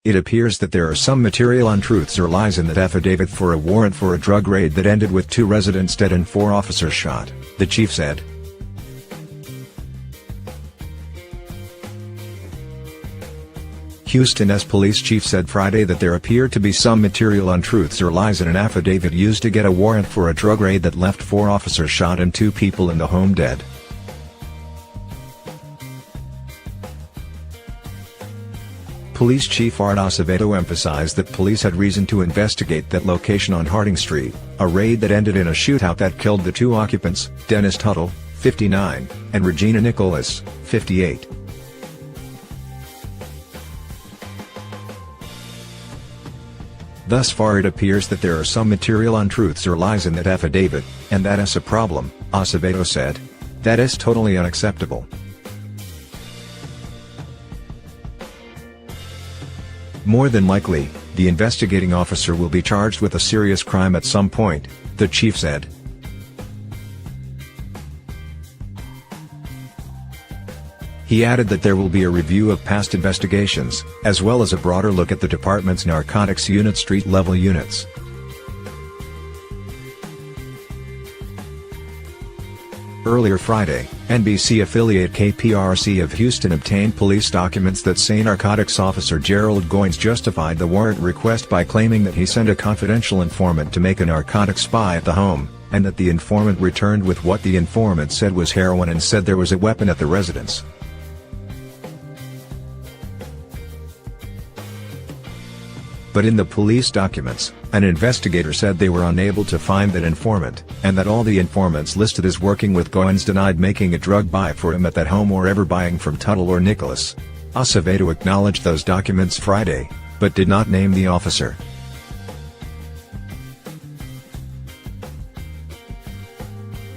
It appears that there are some material untruths or lies in that affidavit for a warrant for a drug raid that ended with 2 residents dead and 4 officers shot, the chief said. Houston's police chief said Friday that there appear to be some material untruths or lies in an affidavit used to get a warrant for a drug raid that left 4 officers shot and 2 people in the home dead. Police Chief Art Acevedo emphasized that police had reason to investigate that location on Harding Street, a raid that ended in a shootout that killed the 2 occupants, Dennis Tuttle, 59, and Regina Nicholas, 58. Thus far it appears that there are some material untruths or lies in that affidavit, and that is a problem, Acevedo said. That is totally unacceptable. More than likely, the investigating officer will be charged with a serious crime at some point, the chief said. He added that there will be a review of past investigations, as well as a broader look at the department's narcotics unit street-level units. Earlier Friday, NBC affiliate KPRC of Houston obtained police documents that say narcotics officer Gerald Goins justified the warrant request by claiming that he sent a confidential informant to make a narcotics spy at the home, and that the informant returned with what the informant said was heroin and said there was a weapon at the residence. But in the police documents, an investigator said they were unable to find that informant, and that all the informants listed as working with Goins denied making a drug buy for him at that home or ever buying from Tuttle or Nicholas. Acevedo acknowledged those documents Friday, but did not name the officer.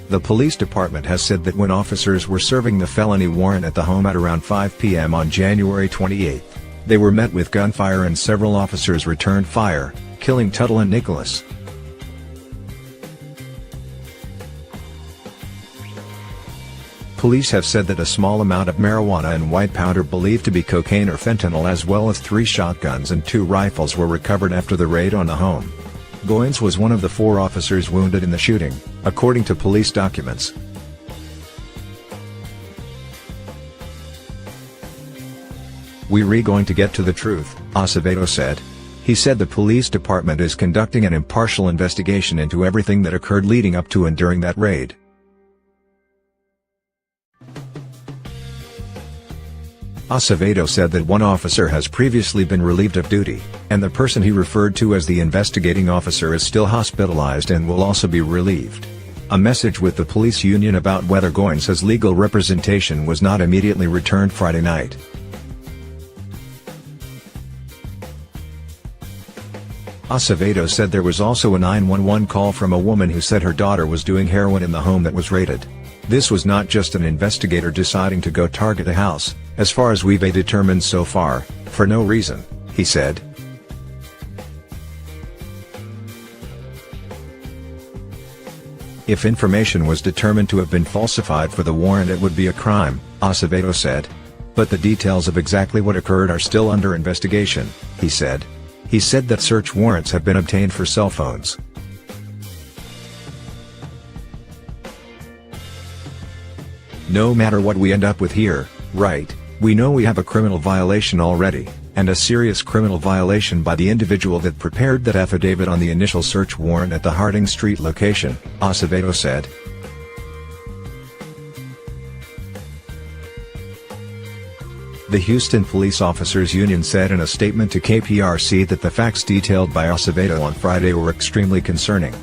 The police department has said that when officers were serving the felony warrant at the home at around 5 p.m. on January 28, they were met with gunfire and several officers returned fire, killing Tuttle and Nicholas. Police have said that a small amount of marijuana and white powder believed to be cocaine or fentanyl as well as 3 shotguns and 2 rifles were recovered after the raid on the home. Goins was one of the 4 officers wounded in the shooting, according to police documents. "We're going to get to the truth," Acevedo said. He said the police department is conducting an impartial investigation into everything that occurred leading up to and during that raid. Acevedo said that one officer has previously been relieved of duty, and the person he referred to as the investigating officer is still hospitalized and will also be relieved. A message with the police union about whether Goins has legal representation was not immediately returned Friday night. Acevedo said there was also a 911 call from a woman who said her daughter was doing heroin in the home that was raided. "This was not just an investigator deciding to go target a house, as far as we've determined so far, for no reason," he said. "If information was determined to have been falsified for the warrant it would be a crime," Acevedo said. "But the details of exactly what occurred are still under investigation," he said. He said that search warrants have been obtained for cell phones. "No matter what we end up with here, right, we know we have a criminal violation already, and a serious criminal violation by the individual that prepared that affidavit on the initial search warrant at the Harding Street location," Acevedo said. The Houston Police Officers Union said in a statement to KPRC that the facts detailed by Acevedo on Friday were extremely concerning.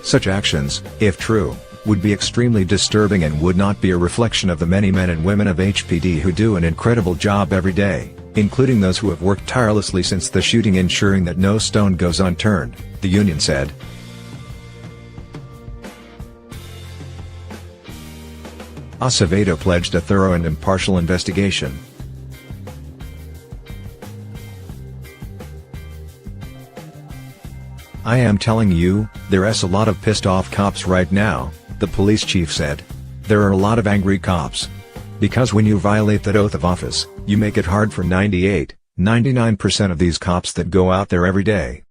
Such actions, if true, would be extremely disturbing and would not be a reflection of the many men and women of HPD who do an incredible job every day, including those who have worked tirelessly since the shooting ensuring that no stone goes unturned, the union said. Acevedo pledged a thorough and impartial investigation. "I am telling you, there's a lot of pissed off cops right now," the police chief said. "There are a lot of angry cops. Because when you violate that oath of office, you make it hard for 99% of these cops that go out there every day.